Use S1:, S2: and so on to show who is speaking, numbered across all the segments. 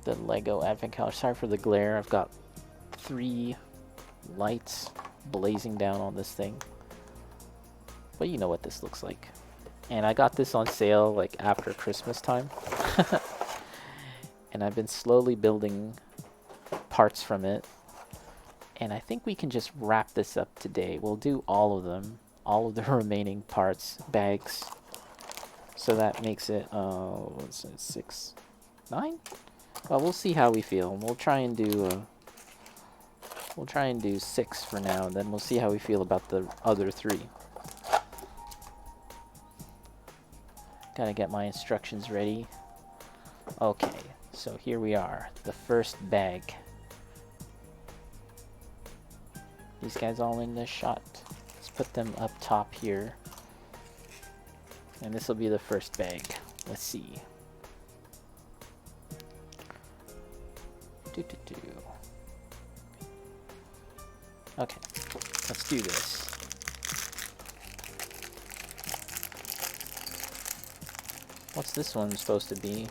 S1: the Lego Advent Calendar. Sorry for the glare. I've got 3 lights blazing down on this thing. But you know what this looks like. And I got this on sale like after Christmas time. And I've been slowly building parts from it. And I think we can just wrap this up today. We'll do all of them, all of the remaining parts, bags. So that makes it, what's it, 6, 9? Well, we'll see how we feel. We'll try and do 6 for now, and then we'll see how we feel about the other 3. Gotta get my instructions ready. Okay, so here we are, the first bag. These guys all in this shot. Let's put them up top here. And this will be the first bag. Let's see. Okay, let's do this. What's this one supposed to be?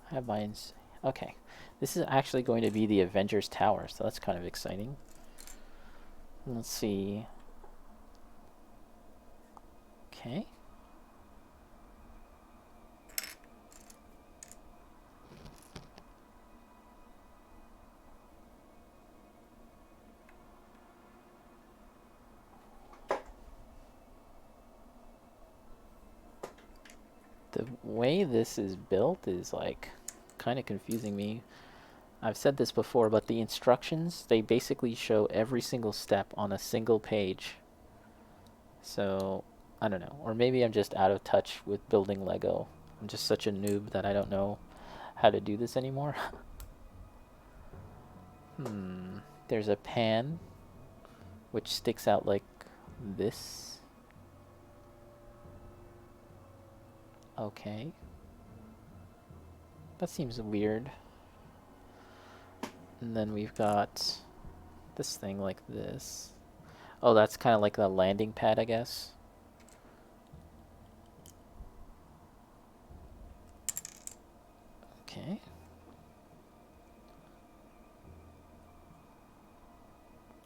S1: Headlines. Okay, this is actually going to be the Avengers Tower, so that's kind of exciting. Let's see. Okay. The way this is built is like kind of confusing me. I've said this before, but the instructions, they basically show every single step on a single page. So, I don't know. Or maybe I'm just out of touch with building Lego. I'm just such a noob that I don't know how to do this anymore. There's a pan, which sticks out like this. Okay. That seems weird. And then we've got this thing like this. Oh, that's kind of like the landing pad, I guess. Okay.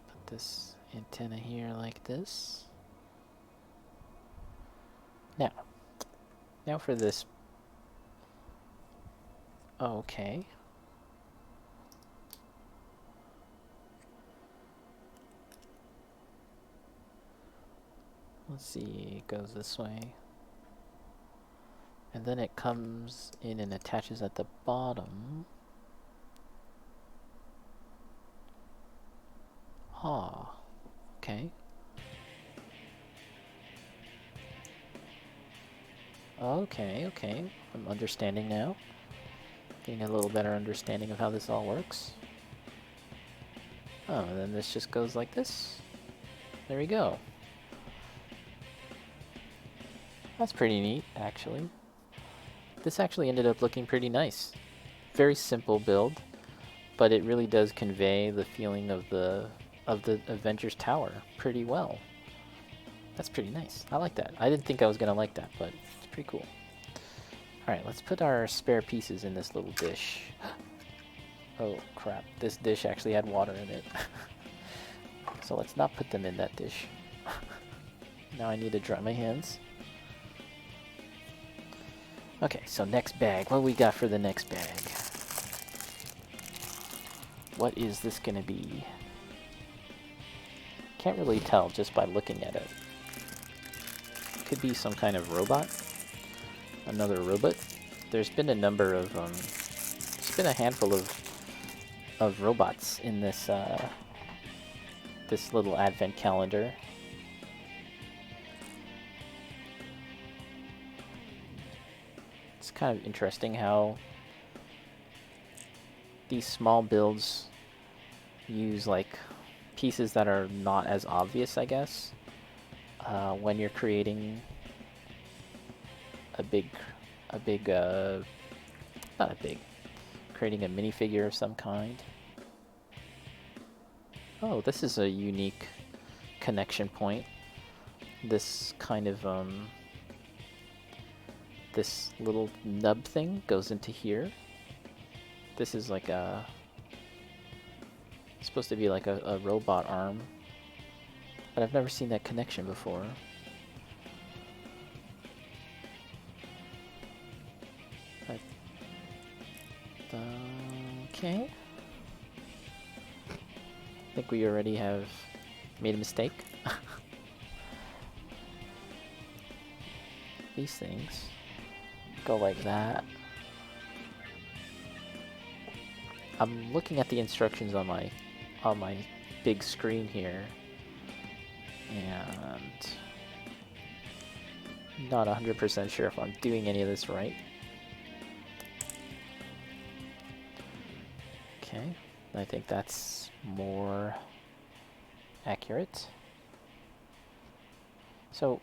S1: Put this antenna here like this. Now for this. Okay. Let's see, it goes this way. And then it comes in and attaches at the bottom. Ah, okay. Okay. I'm understanding now. Getting a little better understanding of how this all works. Oh, and then this just goes like this. There we go. That's pretty neat, actually. This actually ended up looking pretty nice. Very simple build, but it really does convey the feeling of the Avengers Tower pretty well. That's pretty nice. I like that. I didn't think I was gonna like that, but it's pretty cool. Alright, let's put our spare pieces in this little dish. Oh crap, this dish actually had water in it. So let's not put them in that dish. Now I need to dry my hands. Okay, so next bag. What we got for the next bag? What is this gonna be? Can't really tell just by looking at it. Could be some kind of robot. Another robot. There's been a number of there's been a handful of robots in this this little advent calendar. It's kind of interesting how these small builds use like pieces that are not as obvious, I guess, when you're creating creating a minifigure of some kind. Oh, this is a unique connection point. This kind of, this little nub thing goes into here. This is like a... supposed to be like a robot arm. But I've never seen that connection before. Okay. I think we already have made a mistake. These things go like that. I'm looking at the instructions on my big screen here, and not 100% sure if I'm doing any of this right. Okay, I think that's more accurate. So,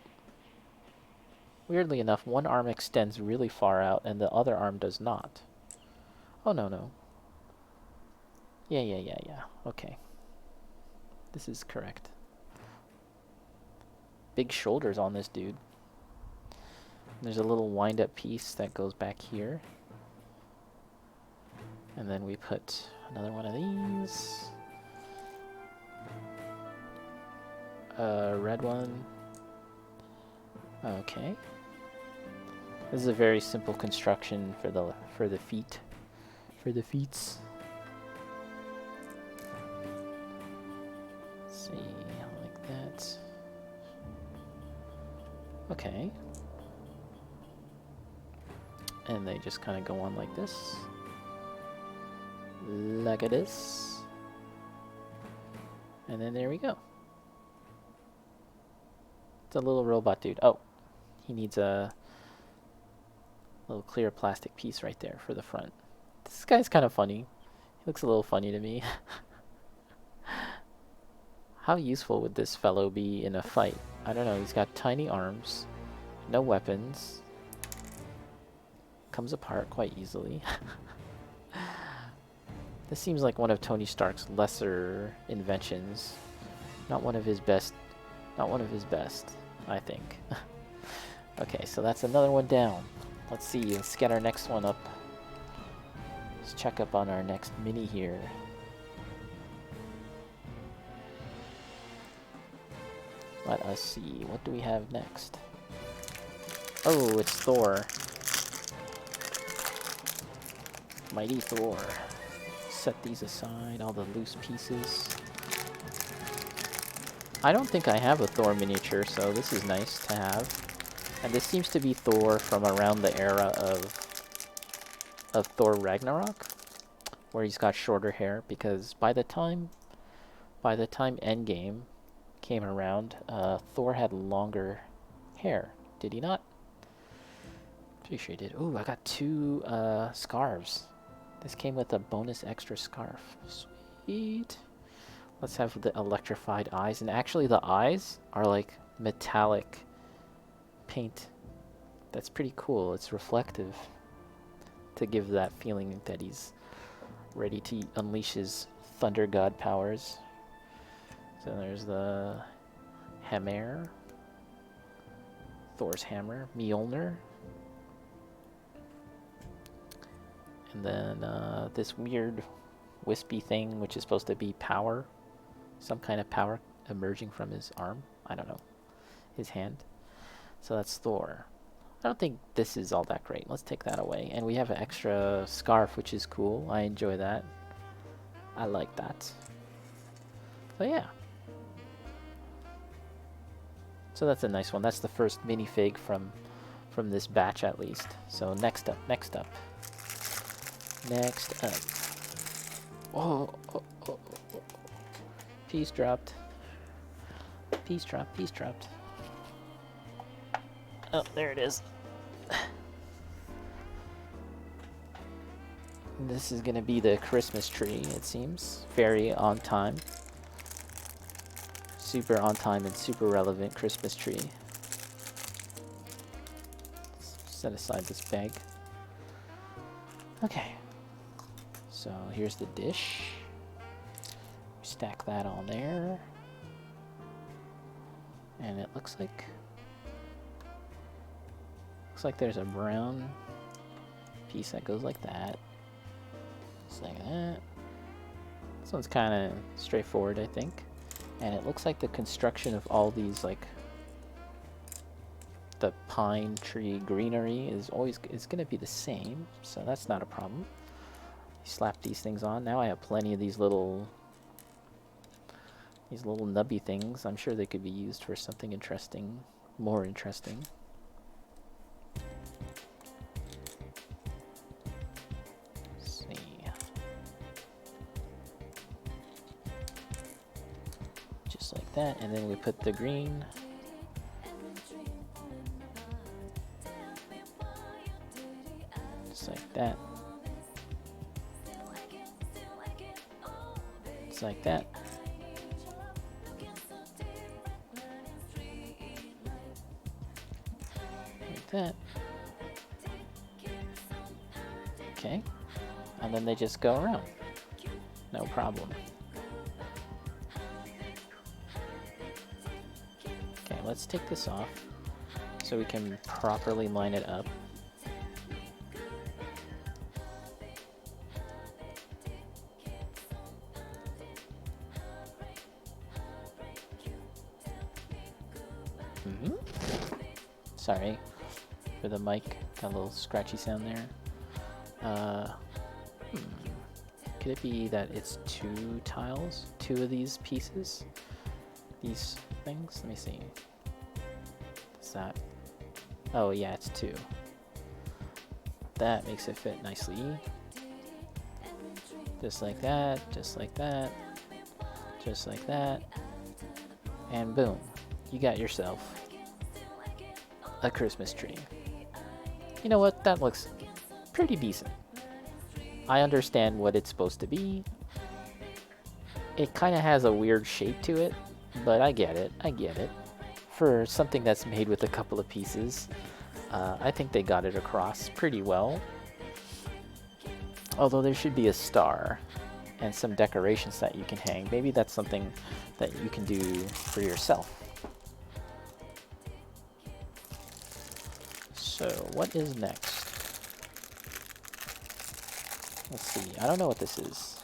S1: weirdly enough, one arm extends really far out and the other arm does not. Oh, no. Yeah. Okay. This is correct. Big shoulders on this dude. There's a little wind-up piece that goes back here. And then we put another one of these. A red one. Okay. This is a very simple construction for the feet. For the feets. Let's see, like that. Okay. And they just kind of go on like this. Like this. And then there we go. It's a little robot dude. Oh, he needs a little clear plastic piece right there for the front. This guy's kind of funny. He looks a little funny to me. How useful would this fellow be in a fight? I don't know. He's got tiny arms, no weapons, comes apart quite easily. This seems like one of Tony Stark's lesser inventions. Not one of his best, I think. Okay, so that's another one down. Let's see, let's get our next one up. Let's check up on our next mini here. Let us see, what do we have next? Oh, it's Thor. Mighty Thor. Set these aside, all the loose pieces. I don't think I have a Thor miniature, so this is nice to have. And this seems to be Thor from around the era of Thor Ragnarok, where he's got shorter hair, because by the time Endgame came around, Thor had longer hair. Did he not? Pretty sure he did. Ooh, I got 2 scarves. This came with a bonus extra scarf. Sweet. Let's have the electrified eyes. And actually the eyes are like metallic paint. That's pretty cool. It's reflective to give that feeling that he's ready to unleash his thunder god powers. So there's the hammer. Thor's hammer. Mjolnir. And then this weird wispy thing, which is supposed to be power. Some kind of power emerging from his arm. I don't know. His hand. So that's Thor. I don't think this is all that great. Let's take that away. And we have an extra scarf, which is cool. I enjoy that. I like that. So yeah. So that's a nice one. That's the first minifig from this batch at least. So next up. Oh. Piece dropped. Oh, there it is. This is gonna be the Christmas tree, it seems. Very on time. Super on time and super relevant Christmas tree. Let's set aside this bag. Okay. So here's the dish. stack that on there. And it looks like there's a brown piece that goes like that. Just like that. This one's kind of straightforward, I think. And it looks like the construction of all these, like, the pine tree greenery is going to be the same, so that's not a problem. You slap these things on. Now I have plenty of these little nubby things. I'm sure they could be used for something interesting, more interesting. Let's see. Just like that, and then we put the green. Just like that. Just like that. Like that. Okay. And then they just go around. No problem. Okay, let's take this off so we can properly line it up. Sorry for the mic, got a little scratchy sound there. Could it be that it's two tiles? Two of these pieces? These things? Let me see. What's that? Oh yeah, it's two. That makes it fit nicely. Just like that, just like that, just like that. And boom, you got yourself a Christmas tree. You know what? That looks pretty decent. I understand what it's supposed to be. It kind of has a weird shape to it, but I get it. I get it. For something that's made with a couple of pieces, I think they got it across pretty well. Although there should be a star and some decorations that you can hang. Maybe that's something that you can do for yourself. So, what is next? Let's see. I don't know what this is.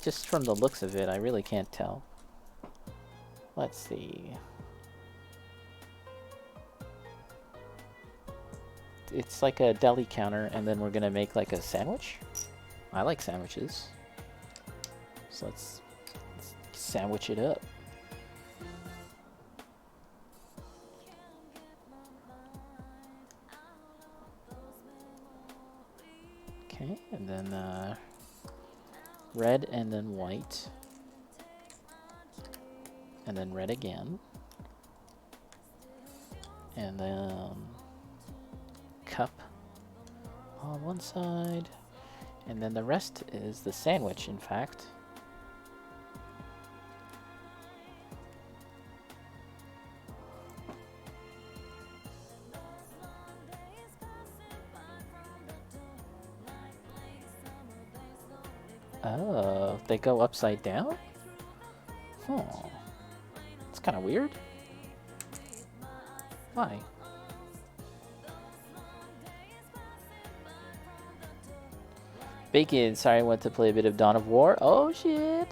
S1: Just from the looks of it, I really can't tell. Let's see. It's like a deli counter, and then we're gonna make like a sandwich. I like sandwiches. So let's sandwich it up. Okay, and then red and then white. And then red again. And then cup on one side. And then the rest is the sandwich, in fact. Oh, they go upside down? Huh. It's kind of weird. Why? Bacon, sorry, I went to play a bit of Dawn of War. Oh, shit.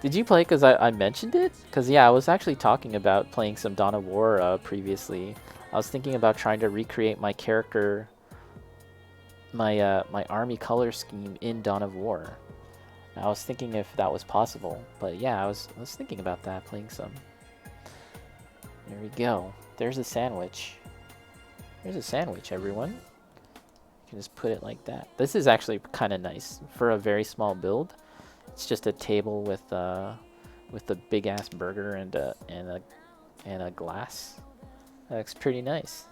S1: Did you play because I mentioned it? Because, yeah, I was actually talking about playing some Dawn of War previously. I was thinking about trying to recreate my character, my army color scheme in Dawn of War. I was thinking if that was possible, but yeah, I was thinking about that, playing some. There we go. There's a sandwich. There's a sandwich, everyone. You can just put it like that. This is actually kind of nice for a very small build. It's just a table with a big ass burger and a glass. That looks pretty nice.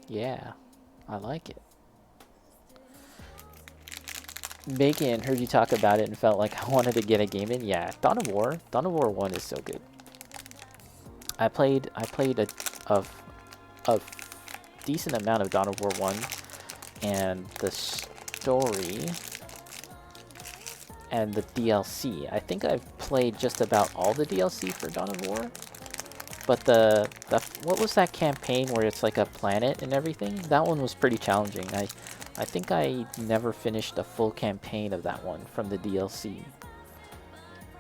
S1: Yeah, I like it. Bacon, heard you talk about it and felt like I wanted to get a game in. Yeah, Dawn of War 1 is so good. I played a decent amount of Dawn of War 1 and the story and the DLC. I think I've played just about all the DLC for Dawn of War. But what was that campaign where it's like a planet and everything? That one was pretty challenging. I think I never finished a full campaign of that one from the DLC.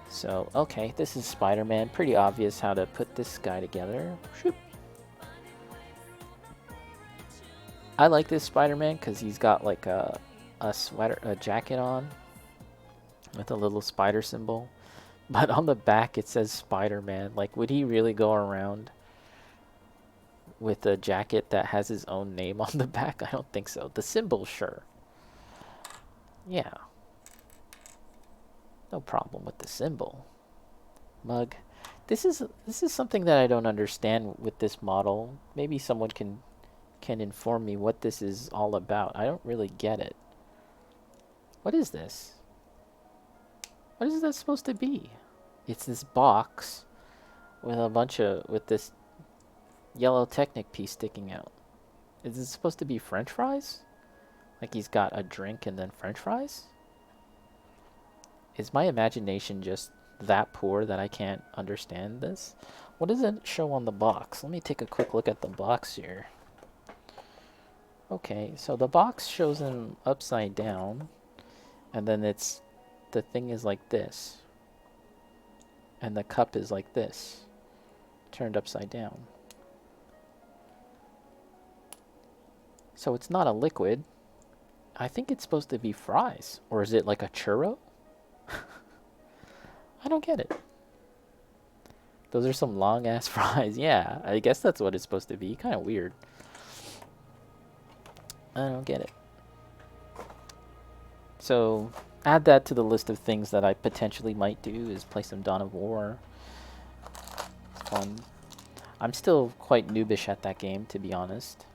S1: So, okay, this is Spider-Man. Pretty obvious how to put this guy together. Shoop. I like this Spider-Man because he's got like a jacket on with a little spider symbol. But on the back it says Spider-Man. Like, would he really go around with a jacket that has his own name on the back? I don't think so. The symbol, sure. Yeah. No problem with the symbol. Mug. This is something that I don't understand with this model. Maybe someone can inform me what this is all about. I don't really get it. What is this? What is that supposed to be? It's this box with with this yellow Technic piece sticking out. Is this supposed to be French fries? Like he's got a drink and then French fries? Is my imagination just that poor that I can't understand this? What does it show on the box? Let me take a quick look at the box here. Okay, so the box shows him upside down, and then the thing is like this. And the cup is like this, turned upside down. So it's not a liquid. I think it's supposed to be fries. Or is it like a churro? I don't get it. Those are some long ass fries. Yeah, I guess that's what it's supposed to be. Kind of weird. I don't get it. So, add that to the list of things that I potentially might do, is play some Dawn of War. It's fun. I'm still quite noobish at that game, to be honest.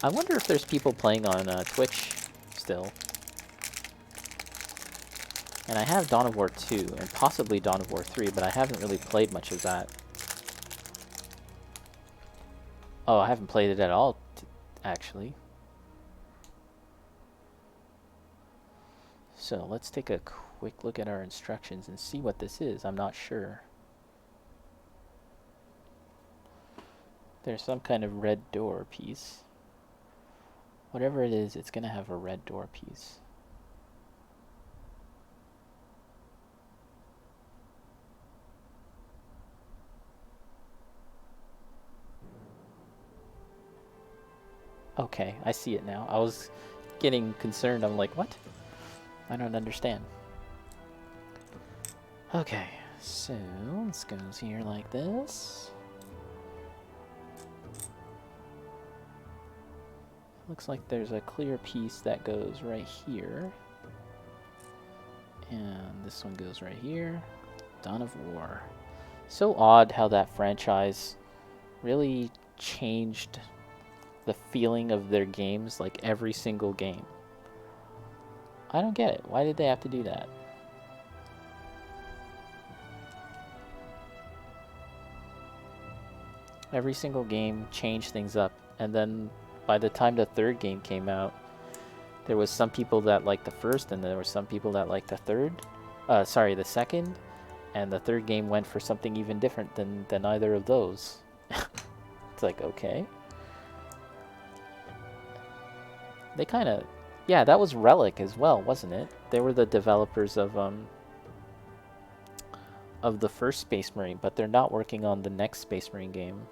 S1: I wonder if there's people playing on Twitch still. And I have Dawn of War 2, and possibly Dawn of War 3, but I haven't really played much of that. Oh, I haven't played it at all, actually. So let's take a quick look at our instructions and see what this is. I'm not sure. There's some kind of red door piece. Whatever it is, it's going to have a red door piece. Okay, I see it now. I was getting concerned. I'm like, what? I don't understand. Okay, so this goes here like this. Looks like there's a clear piece that goes right here. And this one goes right here. Dawn of War. So odd how that franchise really changed the feeling of their games, like every single game. I don't get it. Why did they have to do that? Every single game changed things up, and then by the time the third game came out, there was some people that liked the first, and there were some people that liked the the second, and the third game went for something even different than either of those. It's like, okay. They kind of... Yeah, that was Relic as well, wasn't it? They were the developers of the first Space Marine, but they're not working on the next Space Marine game.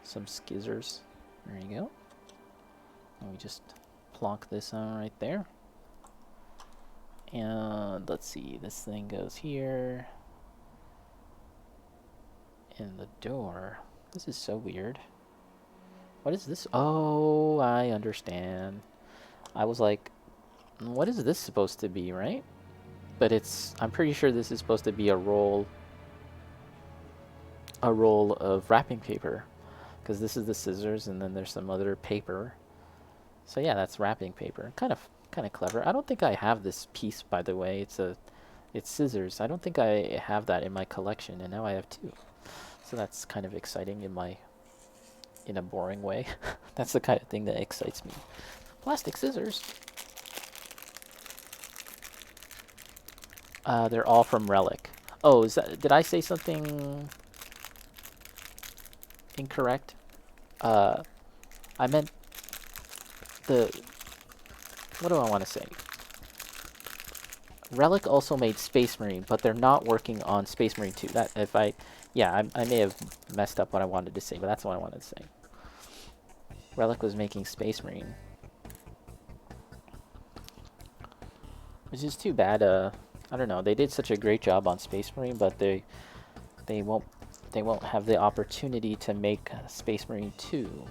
S1: Some skizzers. There you go. And we just plonk this on right there. And let's see, this thing goes here. In the door. This is so weird. What is this? Oh, I understand. I was like, what is this supposed to be, right? But I'm pretty sure this is supposed to be a roll of wrapping paper. Because this is the scissors, and then there's some other paper. So yeah, that's wrapping paper. Kind of Kind of clever. I don't think I have this piece, by the way. It's scissors. I don't think I have that in my collection, and now I have two. So that's kind of exciting in a boring way. That's the kind of thing that excites me. Plastic scissors. They're all from Relic. Oh, did I say something incorrect? I meant what do I want to say? Relic also made Space Marine, but they're not working on Space Marine 2. I may have messed up what I wanted to say, but that's what I wanted to say. Relic was making Space Marine, which is too bad. I don't know. They did such a great job on Space Marine, but they won't have the opportunity to make Space Marine 2.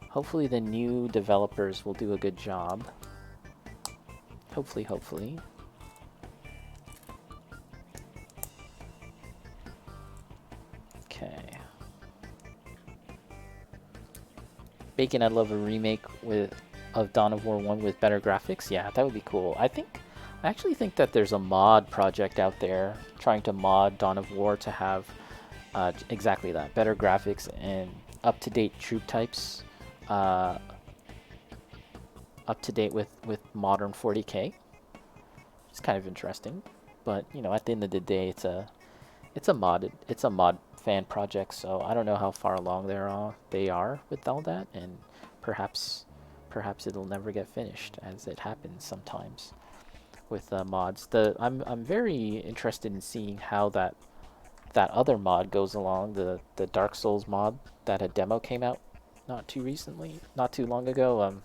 S1: Hopefully the new developers will do a good job. Hopefully. Okay. Bacon, I'd love a remake of Dawn of War 1 with better graphics. Yeah, that would be cool. I actually think that there's a mod project out there trying to mod Dawn of War to have exactly that. Better graphics and up-to-date troop types. Up to date with modern 40K. It's kind of interesting, but you know, at the end of the day, it's a mod fan project. So I don't know how far along they are with all that, and perhaps it'll never get finished, as it happens sometimes with mods. I'm very interested in seeing how that other mod goes along. The Dark Souls mod, that a demo came out not too long ago.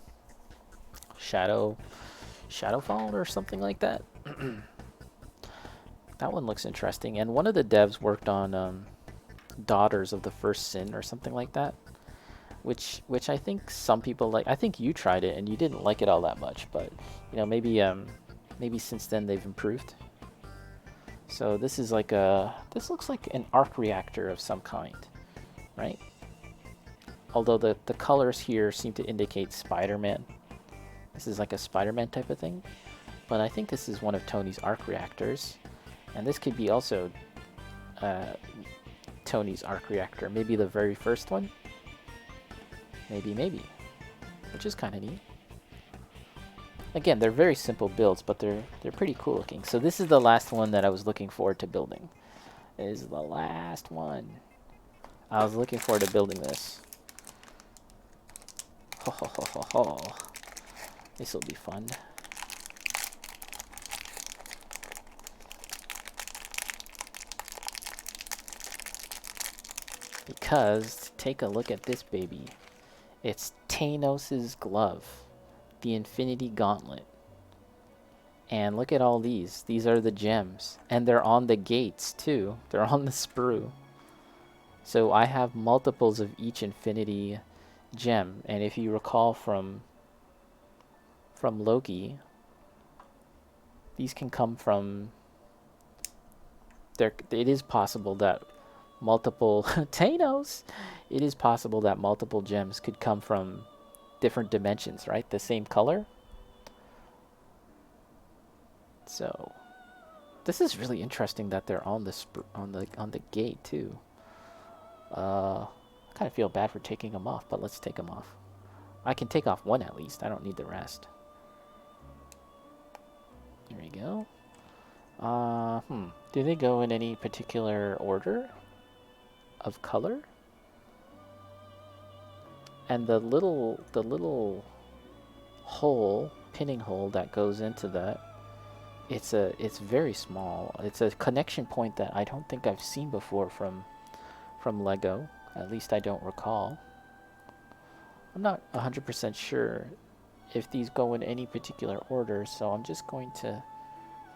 S1: Shadowfall or something like that. That one looks interesting, and one of the devs worked on Daughters of the First Sin or something like that, which I think some people like. I think you tried it and you didn't like it all that much, but you know, maybe since then they've improved. So this looks like an arc reactor of some kind, right? Although the colors here seem to indicate Spider-Man. This is like a Spider-Man type of thing. But I think this is one of Tony's arc reactors. And this could be also Tony's arc reactor. Maybe the very first one? Maybe. Which is kind of neat. Again, they're very simple builds, but they're pretty cool looking. So this is the last one that I was looking forward to building. This is the last one. I was looking forward to building this. Ho ho ho ho ho. This will be fun. Because, take a look at this baby. It's Thanos' glove. The Infinity Gauntlet. And look at all these. These are the gems. And they're on the gates, too. They're on the sprue. So I have multiples of each Infinity gem. And if you recall from Loki, these can come from... It is possible that multiple... Thanos! It is possible that multiple gems could come from different dimensions, right? The same color. So this is really interesting that they're on the gate too. I kind of feel bad for taking them off, but let's take them off. I can take off one at least. I don't need the rest. There we go. Do they go in any particular order of color? And the little hole, pinning hole that goes into that, it's very small. It's a connection point that I don't think I've seen before from Lego. At least I don't recall. I'm not 100% sure if these go in any particular order, so I'm just going to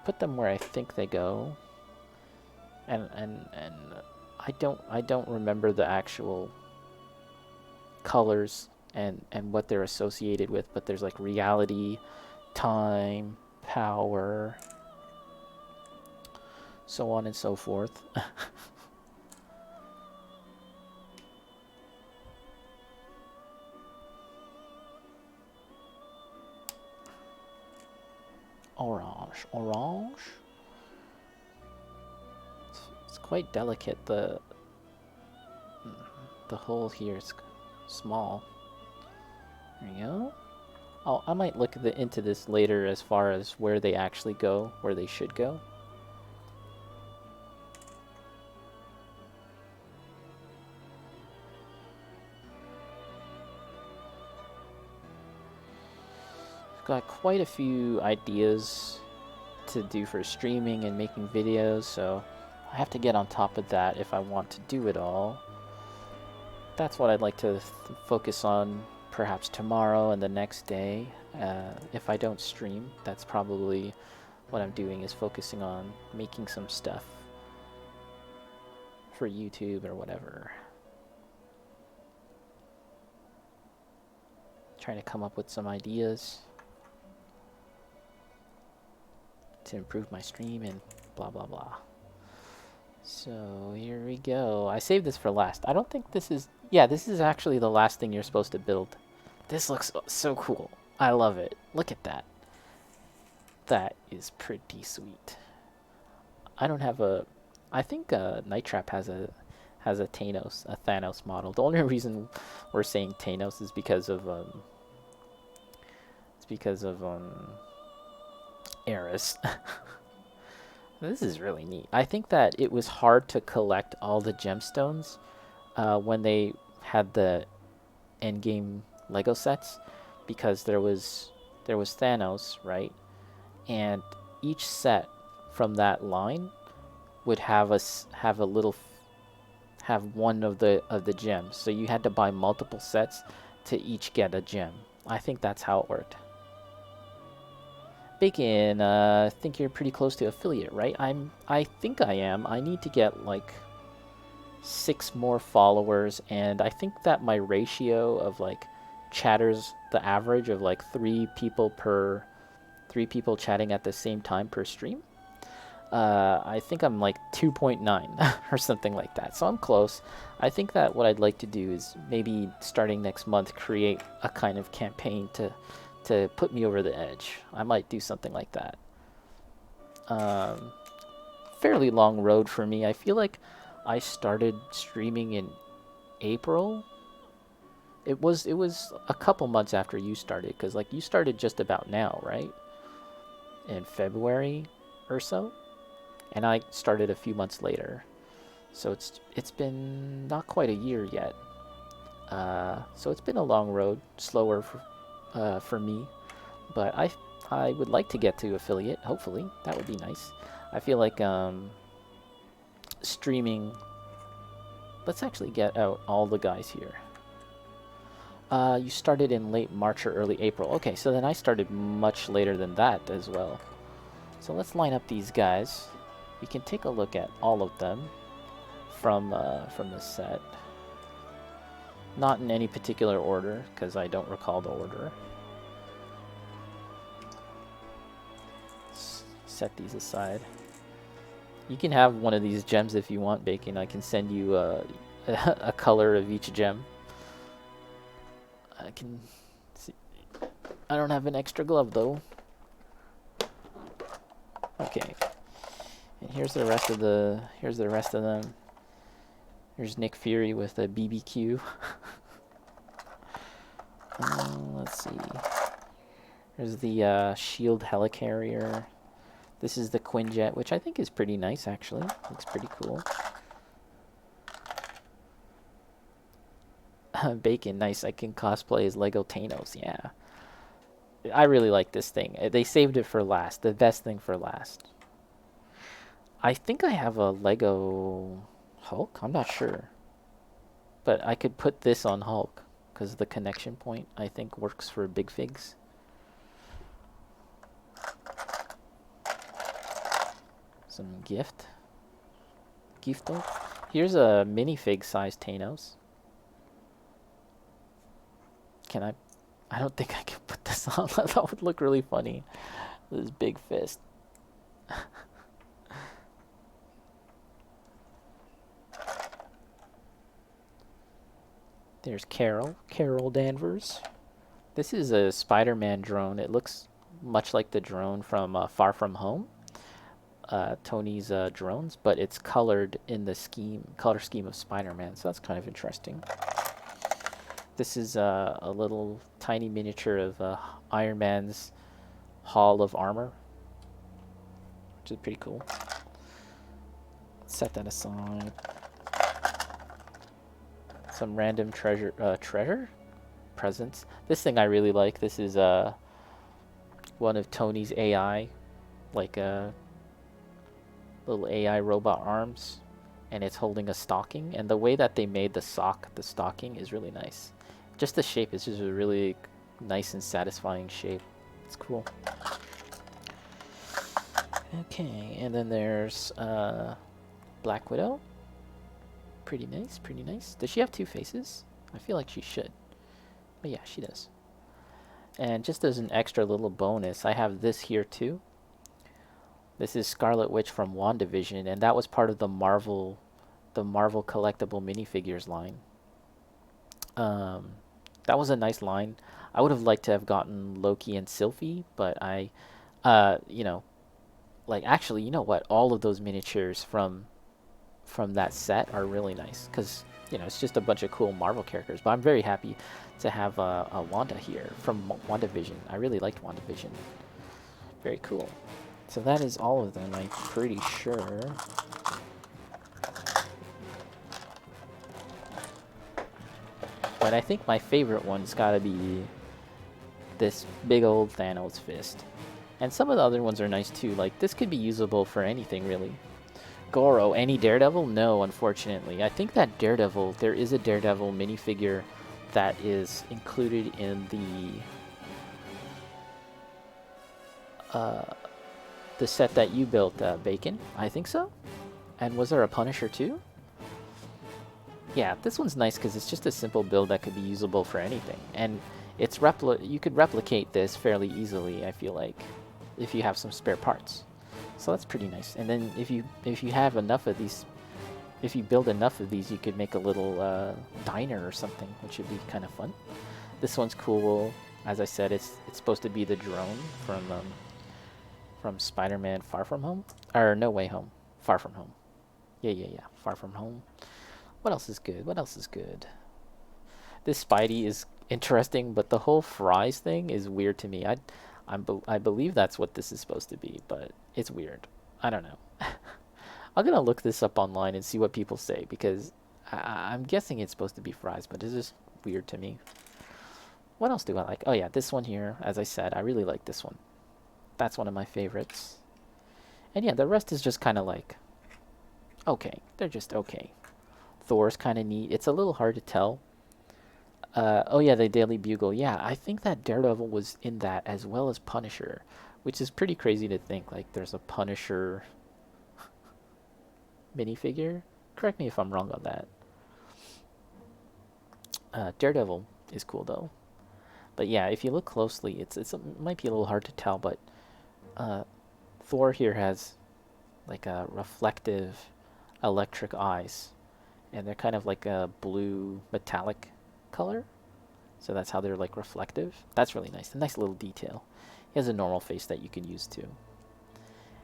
S1: put them where I think they go. And I don't remember the actual colors and what they're associated with, but there's like reality, time, power, so on and so forth. orange. Orange? It's quite delicate. The hole here is small. There you go. Oh, I might look into this later as far as where they actually go, where they should go. I've got quite a few ideas to do for streaming and making videos, so I have to get on top of that if I want to do it all. That's what I'd like to focus on perhaps tomorrow and the next day. If I don't stream, that's probably what I'm doing, is focusing on making some stuff for YouTube or whatever. Trying to come up with some ideas to improve my stream and blah blah blah. So here we go. I saved this for last. I don't think this is... Yeah, this is actually the last thing you're supposed to build. This looks so cool. I love it. Look at that. That is pretty sweet. I don't have a... I think Night Trap has a Thanos model. The only reason we're saying Thanos is because of Eris. This is really neat. I think that it was hard to collect all the gemstones when they had the endgame Lego sets, because there was Thanos, right? And each set from that line would have one of the gems. So you had to buy multiple sets to each get a gem. I think that's how it worked. Bacon, I think you're pretty close to affiliate, right? I think I am. I need to get like 6 more followers, and I think that my ratio of like chatters, the average of like 3 people chatting at the same time per stream. I think I'm like 2.9 or something like that. So I'm close. I think that what I'd like to do is maybe starting next month create a kind of campaign to put me over the edge. I might do something like that. Fairly long road for me. I feel like I started streaming in April. It was a couple months after you started, because like you started just about now, right? In February or so, and I started a few months later. So it's been not quite a year yet. So it's been a long road, slower for me, but I would like to get to affiliate. Hopefully, that would be nice. I feel like streaming. Let's actually get out all the guys here. You started in late March or early April. Okay, so then I started much later than that as well. So let's line up these guys. We can take a look at all of them from the set. Not in any particular order, because I don't recall the order. Let's set these aside. You can have one of these gems if you want, Bacon. I can send you a color of each gem. I can see. I don't have an extra glove though. Okay. And here's the rest of them. Here's Nick Fury with a BBQ. Let's see. There's the Shield Helicarrier. This is the Quinjet, which I think is pretty nice, actually. Looks pretty cool. Bacon, nice. I can cosplay as Lego Thanos, yeah. I really like this thing. They saved it for last. The best thing for last. I think I have a Lego Hulk? I'm not sure. But I could put this on Hulk, because the connection point, I think, works for big figs. Some Gifto. Here's a minifig sized Thanos. Can I don't think I can put this on. That would look really funny. This big fist. There's Carol Danvers. This is a Spider-Man drone. It looks much like the drone from Far From Home, Tony's drones, but it's colored in the color scheme of Spider-Man, so that's kind of interesting. This is a little tiny miniature of Iron Man's Hall of Armor, which is pretty cool. Set that aside. Some random treasure presents. This thing I really like. This is one of Tony's AI, like little AI robot arms, and it's holding a stocking. And the way that they made the stocking is really nice. Just the shape is just a really nice and satisfying shape. It's cool. Okay, and then there's Black Widow. Pretty nice, pretty nice. Does she have two faces? I feel like she should. But yeah, she does. And just as an extra little bonus, I have this here too. This is Scarlet Witch from WandaVision, and that was part of the Marvel collectible minifigures line. That was a nice line. I would have liked to have gotten Loki and Sylvie, but you know, like actually, you know what? All of those miniatures from that set are really nice because you know it's just a bunch of cool Marvel characters. But I'm very happy to have a Wanda here from WandaVision. I really liked WandaVision. Very cool. So that is all of them, I'm pretty sure. But I think my favorite one's gotta be this big old Thanos fist. And some of the other ones are nice too, like this could be usable for anything really. Goro, any Daredevil? No, unfortunately. I think that Daredevil, there is a Daredevil minifigure that is included in the set that you built, Bacon. I think so. And was there a Punisher too? Yeah, this one's nice because it's just a simple build that could be usable for anything. And it's you could replicate this fairly easily, I feel like, if you have some spare parts. So that's pretty nice. And then if you have enough of these, if you build enough of these, you could make a little diner or something, which would be kind of fun. This one's cool. As I said, it's supposed to be the drone from Spider-Man Far From Home, or No Way Home. Far From Home. Yeah. Far From Home. What else is good? What else is good? This Spidey is interesting, but the whole fries thing is weird to me. I believe that's what this is supposed to be, but it's weird. I don't know. I'm gonna look this up online and see what people say, because I'm guessing it's supposed to be fries, but it's just weird to me. What else do I like? Oh yeah, this one here, as I said, I really like this one. That's one of my favorites. And yeah, the rest is just kind of like, okay. They're just okay. Thor's kind of neat. It's a little hard to tell. Oh yeah, the Daily Bugle. Yeah, I think that Daredevil was in that as well as Punisher, which is pretty crazy to think. Like, there's a Punisher minifigure. Correct me if I'm wrong on that. Daredevil is cool though. But yeah, if you look closely, it might be a little hard to tell, but Thor here has like a reflective electric eyes, and they're kind of like a blue metallic color, so that's how they're like reflective. That's really nice. A nice little detail. He has a normal face that you can use too.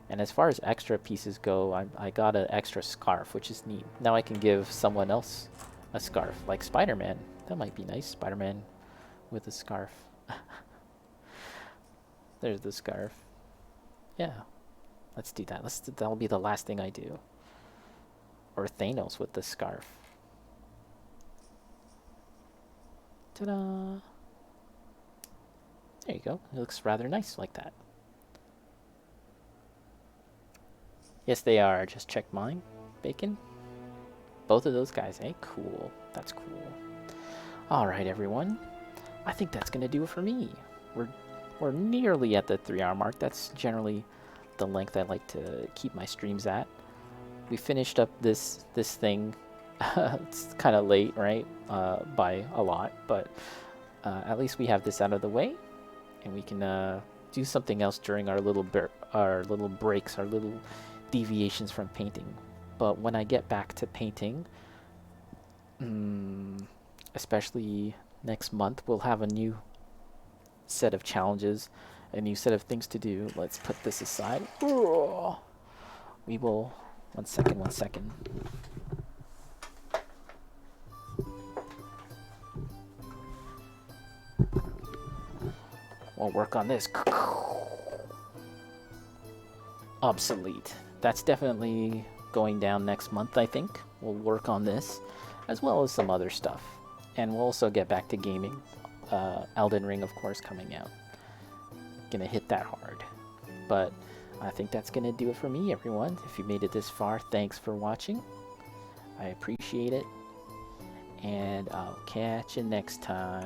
S1: And as far as extra pieces go, I got an extra scarf, which is neat. Now I can give someone else a scarf, like Spider-Man. That might be nice. Spider-Man with a scarf. There's the scarf. Yeah, let's do that. That'll be the last thing I do. Or Thanos with the scarf. Ta-da! There you go. It looks rather nice like that. Yes, they are. Just check mine. Bacon. Both of those guys, eh? Cool. That's cool. Alright, everyone. I think that's going to do it for me. We're nearly at the 3-hour mark. That's generally the length I like to keep my streams at. We finished up this thing. It's kind of late, right? By a lot, but at least we have this out of the way, and we can do something else during our little breaks, our little deviations from painting. But when I get back to painting, especially next month, we'll have a new set of challenges, a new set of things to do. Let's put this aside. We will... One second, one second. We'll work on this. Obsolete. That's definitely going down next month, I think. We'll work on this, as well as some other stuff. And we'll also get back to gaming. Elden Ring, of course, coming out. Gonna hit that hard. But I think that's gonna do it for me, everyone. If you made it this far, thanks for watching. I appreciate it. And I'll catch you next time.